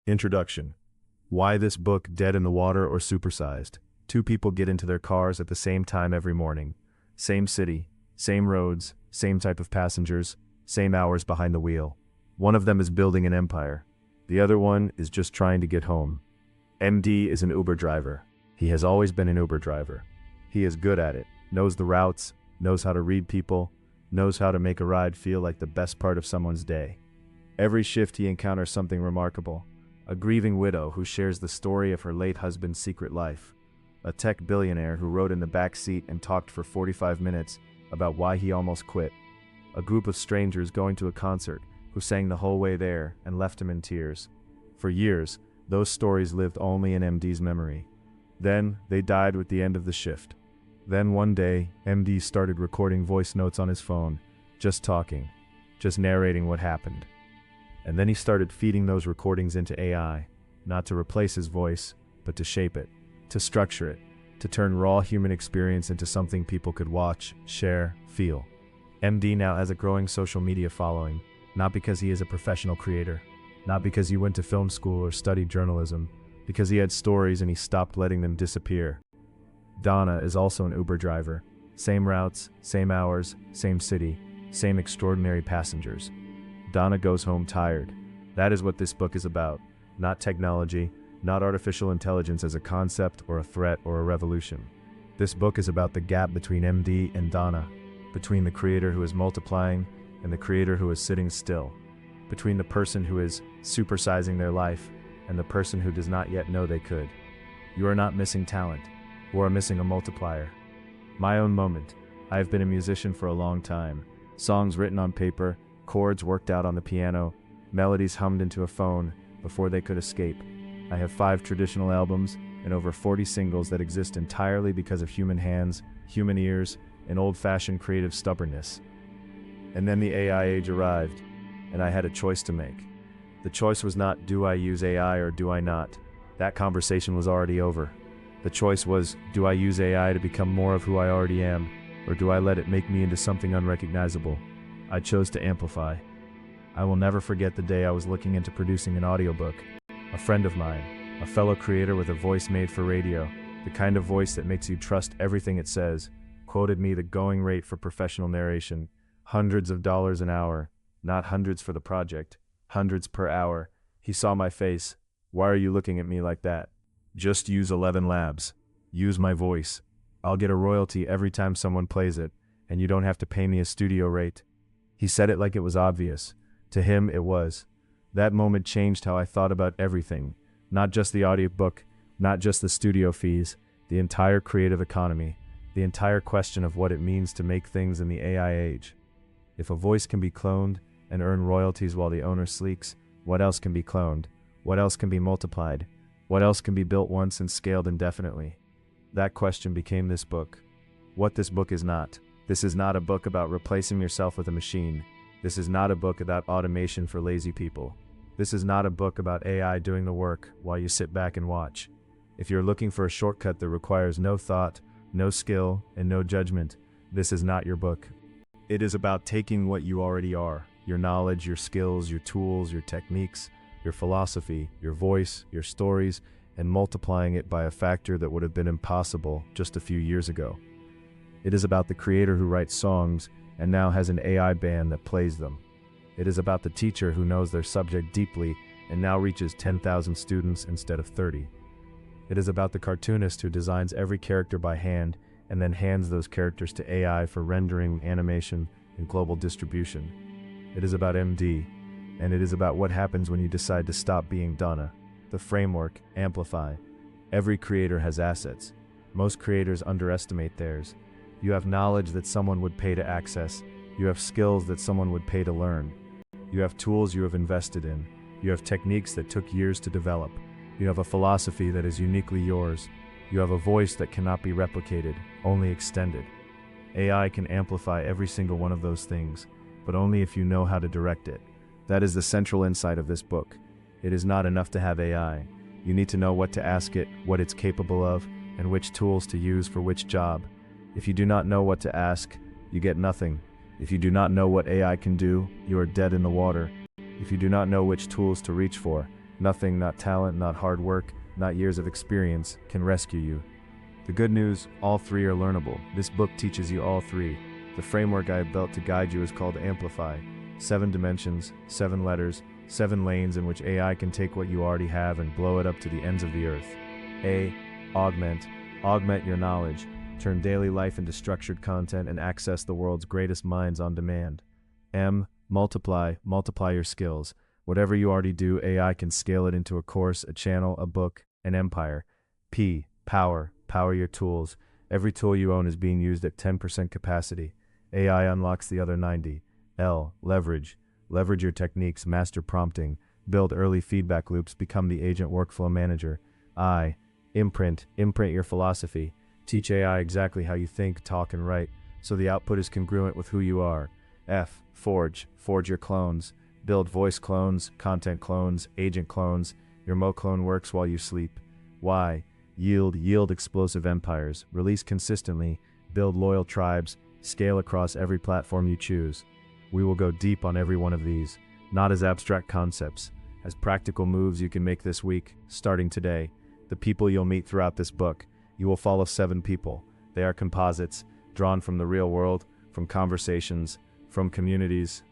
Introduction. Why this book, Dead in the Water or Supersized? Two people get into their cars at the same time every morning. Same city, same roads, same type of passengers, same hours behind the wheel. One of them is building an empire. The other one is just trying to get home. MD is an Uber driver. He has always been an Uber driver. He is good at it, knows the routes, knows how to read people, knows how to make a ride feel like the best part of someone's day. Every shift he encounters something remarkable. A grieving widow who shares the story of her late husband's secret life. A tech billionaire who rode in the back seat and talked for 45 minutes about why he almost quit. A group of strangers going to a concert who sang the whole way there and left him in tears. For years, those stories lived only in MD's memory. Then, they died with the end of the shift. Then one day, MD started recording voice notes on his phone, just talking, just narrating what happened. And then he started feeding those recordings into AI, not to replace his voice, but to shape it, to structure it, to turn raw human experience into something people could watch, share, feel. MD now has a growing social media following, not because he is a professional creator, not because he went to film school or studied journalism, because he had stories and he stopped letting them disappear. Donna is also an Uber driver. Same routes, same hours, same city, same extraordinary passengers. Donna goes home tired. That is what this book is about. Not technology, not artificial intelligence as a concept or a threat or a revolution. This book is about the gap between MD and Donna, between the creator who is multiplying and the creator who is sitting still, between the person who is supersizing their life and the person who does not yet know they could. You are not missing talent. You are missing a multiplier. My own moment. I have been a musician for a long time. Songs written on paper, chords worked out on the piano, melodies hummed into a phone before they could escape. I have 5 traditional albums and over 40 singles that exist entirely because of human hands, human ears, and old-fashioned creative stubbornness. And then the AI age arrived, and I had a choice to make. The choice was not, do I use AI or do I not? That conversation was already over. The choice was, do I use AI to become more of who I already am, or do I let it make me into something unrecognizable? I chose to amplify. I will never forget the day I was looking into producing an audiobook. A friend of mine, a fellow creator with a voice made for radio, the kind of voice that makes you trust everything it says, quoted me the going rate for professional narration, hundreds of dollars an hour, not hundreds for the project, hundreds per hour. He saw my face. Why are you looking at me like that? Just use 11 Labs. Use my voice. I'll get a royalty every time someone plays it, and you don't have to pay me a studio rate. He said it like it was obvious. To him, it was. That moment changed how I thought about everything, not just the audiobook, not just the studio fees, the entire creative economy, the entire question of what it means to make things in the AI age. If a voice can be cloned and earn royalties while the owner sleeps, what else can be cloned? What else can be multiplied? What else can be built once and scaled indefinitely? That question became this book. What this book is not. This is not a book about replacing yourself with a machine. This is not a book about automation for lazy people. This is not a book about AI doing the work while you sit back and watch. If you're looking for a shortcut that requires no thought, no skill, and no judgment, this is not your book. It is about taking what you already are, your knowledge, your skills, your tools, your techniques, your philosophy, your voice, your stories, and multiplying it by a factor that would have been impossible just a few years ago. It is about the creator who writes songs and now has an AI band that plays them. It is about the teacher who knows their subject deeply and now reaches 10,000 students instead of 30. It is about the cartoonist who designs every character by hand and then hands those characters to AI for rendering, animation, and global distribution. It is about MD, and it is about what happens when you decide to stop being Donna. The framework, Amplify. Every creator has assets. Most creators underestimate theirs. You have knowledge that someone would pay to access. You have skills that someone would pay to learn. You have tools you have invested in. You have techniques that took years to develop. You have a philosophy that is uniquely yours. You have a voice that cannot be replicated, only extended. AI can amplify every single one of those things, but only if you know how to direct it. That is the central insight of this book. It is not enough to have AI. You need to know what to ask it, what it's capable of, and which tools to use for which job. If you do not know what to ask, you get nothing. If you do not know what AI can do, you are dead in the water. If you do not know which tools to reach for, Nothing, not talent, not hard work, not years of experience, can rescue you. The good news, all three are learnable. This book teaches you all three. The framework I have built to guide you is called Amplify. 7 dimensions, 7 letters, 7 lanes in which AI can take what you already have and blow it up to the ends of the earth. A. Augment. Augment your knowledge. Turn daily life into structured content and access the world's greatest minds on demand. M. Multiply. Multiply your skills. Whatever you already do, AI can scale it into a course, a channel, a book, an empire. P. Power. Power your tools. Every tool you own is being used at 10% capacity. AI unlocks the other 90. L. Leverage. Leverage your techniques, master prompting, build early feedback loops, become the agent workflow manager. I. Imprint. Imprint your philosophy. Teach AI exactly how you think, talk, and write, so the output is congruent with who you are. F. Forge. Forge your clones. Build voice clones, content clones, agent clones. Your Mo clone works while you sleep. Y. Yield. Yield explosive empires. Release consistently. Build loyal tribes. Scale across every platform you choose. We will go deep on every one of these, not as abstract concepts, as practical moves you can make this week, starting today. The people you'll meet throughout this book. You will follow 7 people. They are composites, drawn from the real world, from conversations, from communities,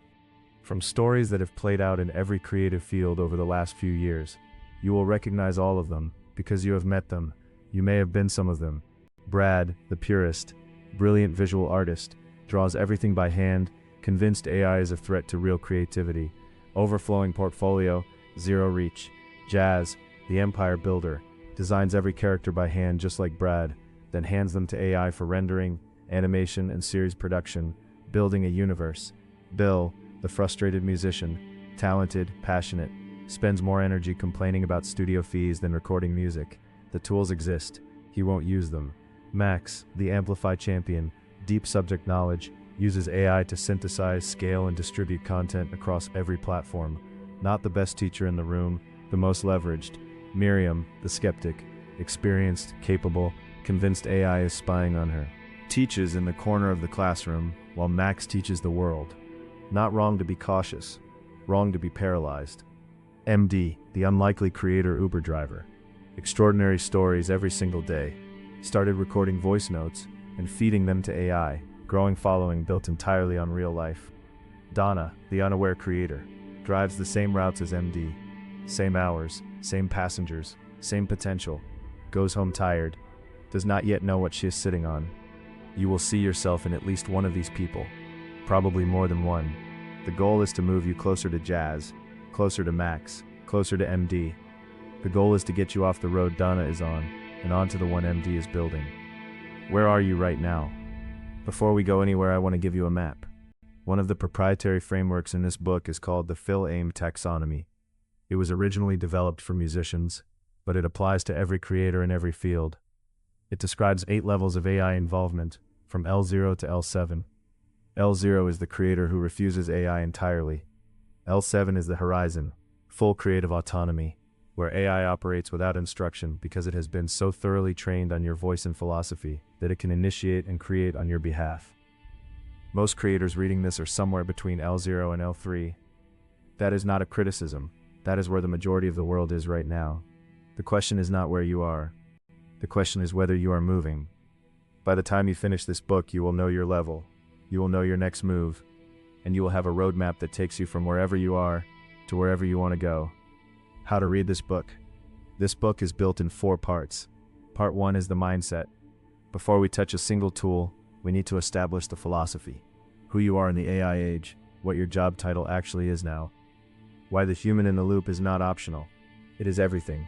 from stories that have played out in every creative field over the last few years. You will recognize all of them, because you have met them. You may have been some of them. Brad, the purist, brilliant visual artist, draws everything by hand, convinced AI is a threat to real creativity. Overflowing portfolio, zero reach. Jazz, the empire builder, designs every character by hand just like Brad, then hands them to AI for rendering, animation, and series production, building a universe. Bill, the frustrated musician, talented, passionate, spends more energy complaining about studio fees than recording music. The tools exist, he won't use them. Max, the Amplify champion, deep subject knowledge, uses AI to synthesize, scale, and distribute content across every platform. Not the best teacher in the room, the most leveraged. Miriam, the skeptic, experienced, capable, convinced AI is spying on her. Teaches in the corner of the classroom, while Max teaches the world. Not wrong to be cautious, wrong to be paralyzed. MD, the unlikely creator Uber driver. Extraordinary stories every single day. Started recording voice notes and feeding them to AI. Growing following built entirely on real life. Donna, the unaware creator, drives the same routes as MD. Same hours, same passengers, same potential. Goes home tired. Does not yet know what she is sitting on. You will see yourself in at least one of these people. Probably more than one. The goal is to move you closer to Jazz, closer to Max, closer to MD. The goal is to get you off the road Donna is on, and onto the one MD is building. Where are you right now? Before we go anywhere, I want to give you a map. One of the proprietary frameworks in this book is called the Phil-AIM taxonomy. It was originally developed for musicians, but it applies to every creator in every field. It describes 8 levels of AI involvement, from L0 to L7. L0 is the creator who refuses AI entirely. L7 is the horizon, full creative autonomy, where AI operates without instruction because it has been so thoroughly trained on your voice and philosophy that it can initiate and create on your behalf. Most creators reading this are somewhere between L0 and L3. That is not a criticism. That is where the majority of the world is right now. The question is not where you are. The question is whether you are moving. By the time you finish this book, you will know your level. You will know your next move. And you will have a roadmap that takes you from wherever you are to wherever you want to go. How to read this book. This book is built in 4 parts. Part 1 is the mindset. Before we touch a single tool, we need to establish the philosophy. Who you are in the AI age, what your job title actually is now. Why the human in the loop is not optional. It is everything.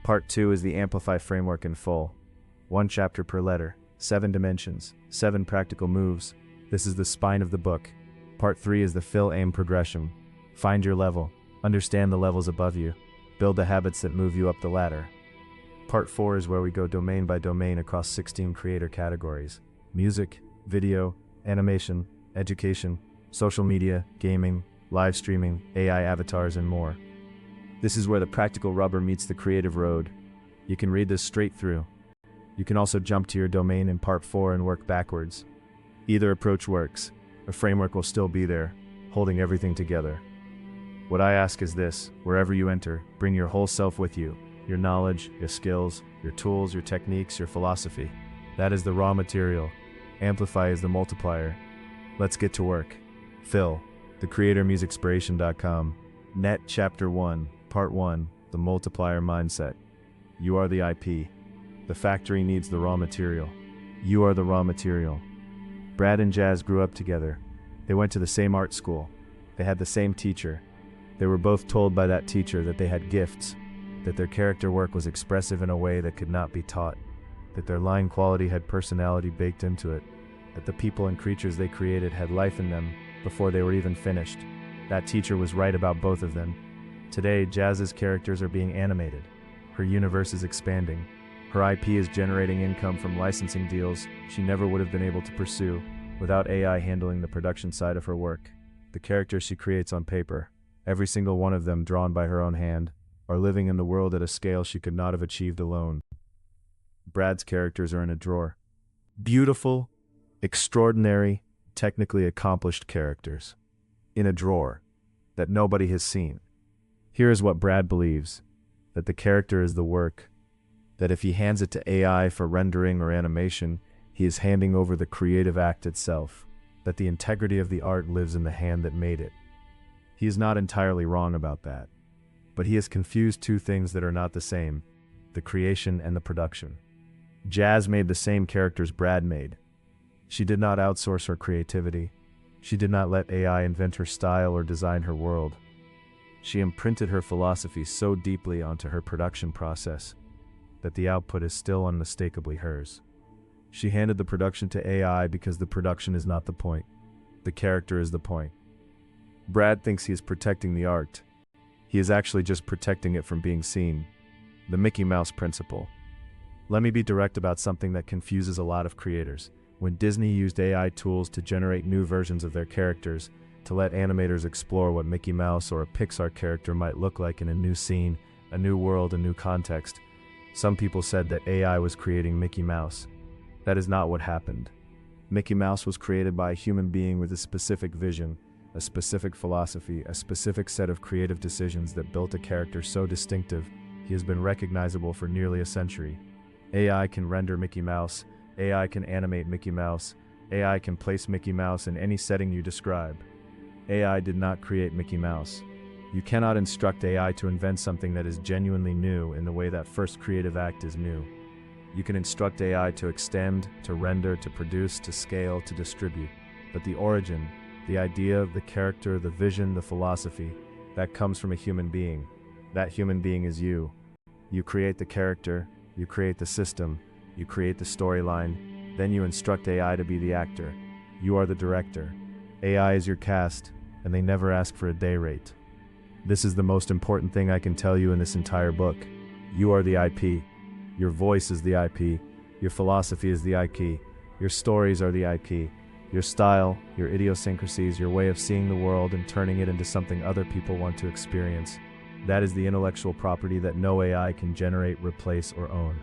Part 2 is the Amplify framework in full. 1 chapter per letter, 7 dimensions, 7 practical moves. This is the spine of the book. Part 3 is the Phil-AIM progression. Find your level. Understand the levels above you. Build the habits that move you up the ladder. Part 4 is where we go domain by domain across 16 creator categories. Music, video, animation, education, social media, gaming, live streaming, AI avatars, and more. This is where the practical rubber meets the creative road. You can read this straight through. You can also jump to your domain in Part 4 and work backwards. Either approach works. A framework will still be there, holding everything together. What I ask is this: wherever you enter, bring your whole self with you. Your knowledge, your skills, your tools, your techniques, your philosophy. That is the raw material. Amplify is the multiplier. Let's get to work. Phil, thecreatormusicspiration.com. Net Chapter 1, Part 1, The Multiplier Mindset. You are the IP. The factory needs the raw material. You are the raw material. Brad and Jazz grew up together. They went to the same art school. They had the same teacher. They were both told by that teacher that they had gifts, that their character work was expressive in a way that could not be taught, that their line quality had personality baked into it, that the people and creatures they created had life in them before they were even finished. That teacher was right about both of them. Today, Jazz's characters are being animated. Her universe is expanding. Her IP is generating income from licensing deals she never would have been able to pursue without AI handling the production side of her work. The characters she creates on paper, every single one of them drawn by her own hand, are living in the world at a scale she could not have achieved alone. Brad's characters are in a drawer. Beautiful, extraordinary, technically accomplished characters. In a drawer that nobody has seen. Here is what Brad believes: that the character is the work, that if he hands it to AI for rendering or animation, he is handing over the creative act itself, that the integrity of the art lives in the hand that made it. He is not entirely wrong about that, but he has confused two things that are not the same: the creation and the production. Jazz made the same characters Brad made. She did not outsource her creativity. She did not let AI invent her style or design her world. She imprinted her philosophy so deeply onto her production process that the output is still unmistakably hers. She handed the production to AI because the production is not the point. The character is the point. Brad thinks he is protecting the art. He is actually just protecting it from being seen. The Mickey Mouse principle. Let me be direct about something that confuses a lot of creators. When Disney used AI tools to generate new versions of their characters, to let animators explore what Mickey Mouse or a Pixar character might look like in a new scene, a new world, a new context, some people said that AI was creating Mickey Mouse. That is not what happened. Mickey Mouse was created by a human being with a specific vision, a specific philosophy, a specific set of creative decisions that built a character so distinctive he has been recognizable for nearly a century. AI can render Mickey Mouse, AI can animate Mickey Mouse, AI can place Mickey Mouse in any setting you describe. AI did not create Mickey Mouse. You cannot instruct AI to invent something that is genuinely new in the way that first creative act is new. You can instruct AI to extend, to render, to produce, to scale, to distribute. But the origin, the idea, the character, the vision, the philosophy, that comes from a human being. That human being is you. You create the character, you create the system, you create the storyline, then you instruct AI to be the actor. You are the director. AI is your cast, and they never ask for a day rate. This is the most important thing I can tell you in this entire book. You are the IP. Your voice is the IP. Your philosophy is the IP. Your stories are the IP. Your style, your idiosyncrasies, your way of seeing the world and turning it into something other people want to experience. That is the intellectual property that no AI can generate, replace, or own.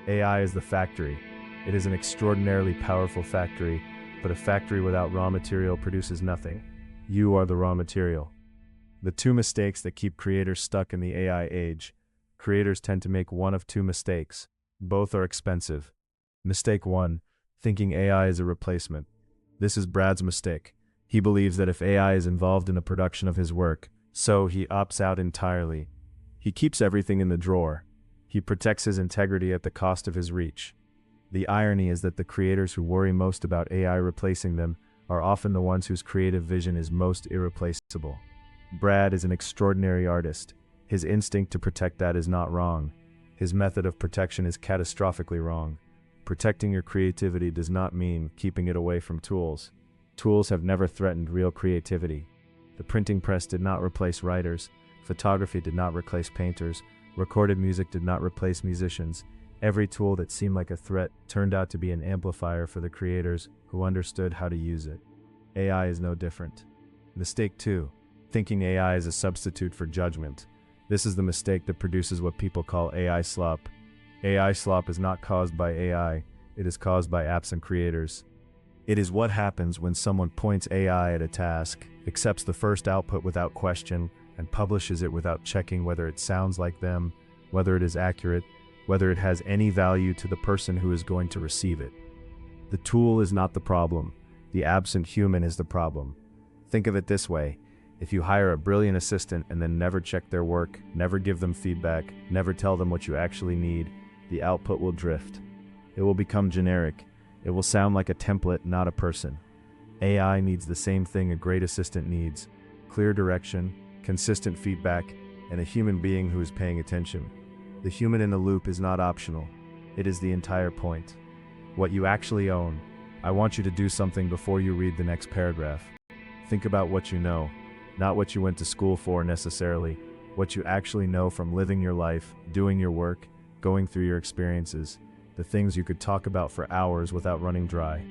AI is the factory. It is an extraordinarily powerful factory, but a factory without raw material produces nothing. You are the raw material. The two mistakes that keep creators stuck in the AI age. Creators tend to make one of two mistakes. Both are expensive. Mistake 1, thinking AI is a replacement. This is Brad's mistake. He believes that if AI is involved in the production of his work, so he opts out entirely. He keeps everything in the drawer. He protects his integrity at the cost of his reach. The irony is that the creators who worry most about AI replacing them are often the ones whose creative vision is most irreplaceable. Brad is an extraordinary artist. His instinct to protect that is not wrong. His method of protection is catastrophically wrong. Protecting your creativity does not mean keeping it away from tools. Tools have never threatened real creativity. The printing press did not replace writers. Photography did not replace painters. Recorded music did not replace musicians. Every tool that seemed like a threat turned out to be an amplifier for the creators who understood how to use it. AI is no different. Mistake 2, thinking AI is a substitute for judgment. This is the mistake that produces what people call AI slop. AI slop is not caused by AI, it is caused by absent creators. It is what happens when someone points AI at a task, accepts the first output without question, and publishes it without checking whether it sounds like them, whether it is accurate, whether it has any value to the person who is going to receive it. The tool is not the problem. The absent human is the problem. Think of it this way. If you hire a brilliant assistant and then never check their work, never give them feedback, never tell them what you actually need, the output will drift. It will become generic. It will sound like a template, not a person. AI needs the same thing a great assistant needs: clear direction, consistent feedback, and a human being who is paying attention. The human in the loop is not optional. It is the entire point. What you actually own. I want you to do something before you read the next paragraph. Think about what you know, not what you went to school for necessarily, what you actually know from living your life, doing your work, going through your experiences, the things you could talk about for hours without running dry,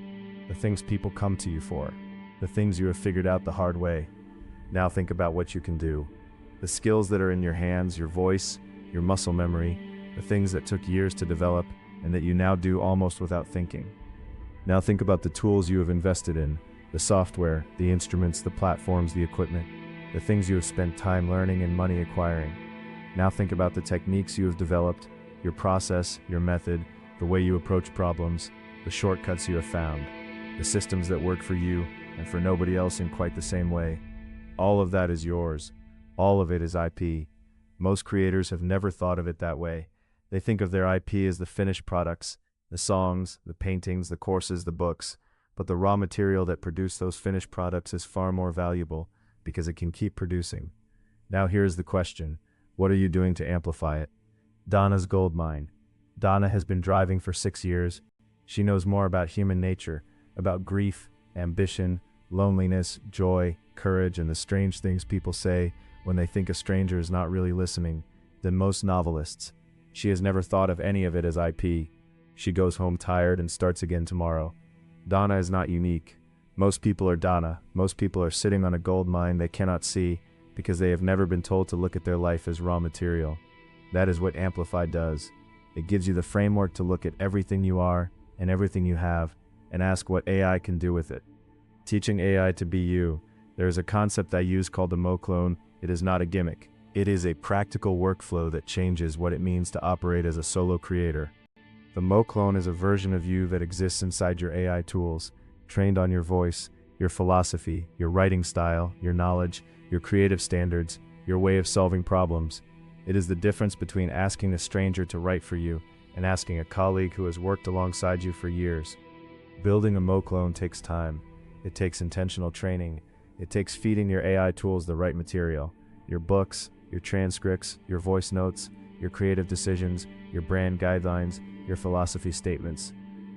the things people come to you for, the things you have figured out the hard way. Now think about what you can do. The skills that are in your hands, your voice, your muscle memory, the things that took years to develop and that you now do almost without thinking. Now think about the tools you have invested in, the software, the instruments, the platforms, the equipment, the things you have spent time learning and money acquiring. Now think about the techniques you have developed, your process, your method, the way you approach problems, the shortcuts you have found, the systems that work for you and for nobody else in quite the same way. All of that is yours. All of it is IP. Most creators have never thought of it that way. They think of their IP as the finished products, the songs, the paintings, the courses, the books, but the raw material that produce those finished products is far more valuable because it can keep producing. Now here's the question: what are you doing to amplify it? Donna's gold mine. Donna has been driving for 6 years. She knows more about human nature, about grief, ambition, loneliness, joy, courage, and the strange things people say when they think a stranger is not really listening, than most novelists. She has never thought of any of it as IP. She goes home tired and starts again tomorrow. Donna is not unique. Most people are Donna. Most people are sitting on a gold mine they cannot see because they have never been told to look at their life as raw material. That is what Amplify does. It gives you the framework to look at everything you are and everything you have and ask what AI can do with it. Teaching AI to be you. There is a concept I use called the Mo clone. It is not a gimmick. It is a practical workflow that changes what it means to operate as a solo creator. The Mo clone is a version of you that exists inside your AI tools, trained on your voice, your philosophy, your writing style, your knowledge, your creative standards, your way of solving problems. It is the difference between asking a stranger to write for you and asking a colleague who has worked alongside you for years. Building a Mo clone takes time. It takes intentional training. It takes feeding your AI tools the right material: your books, your transcripts, your voice notes, your creative decisions, your brand guidelines, your philosophy statements.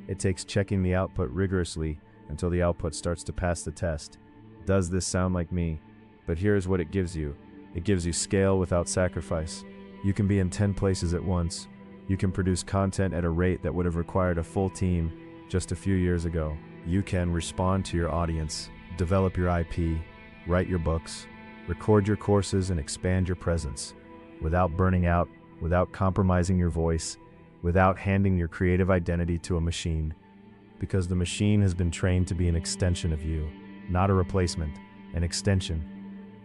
It takes checking the output rigorously until the output starts to pass the test. Does this sound like me? But here's what it gives you. It gives you scale without sacrifice. You can be in 10 places at once. You can produce content at a rate that would have required a full team just a few years ago. You can respond to your audience, develop your IP, write your books, record your courses, and expand your presence without burning out, without compromising your voice, without handing your creative identity to a machine. Because the machine has been trained to be an extension of you, not a replacement, an extension.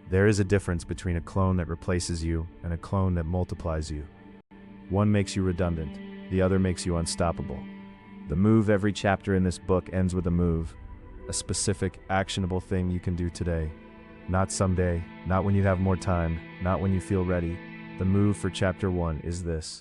There is a difference between a clone that replaces you and a clone that multiplies you. One makes you redundant, the other makes you unstoppable. The move every chapter in this book ends with a move, a specific, actionable thing you can do today. Not someday, not when you have more time, not when you feel ready. The move for chapter 1 is this.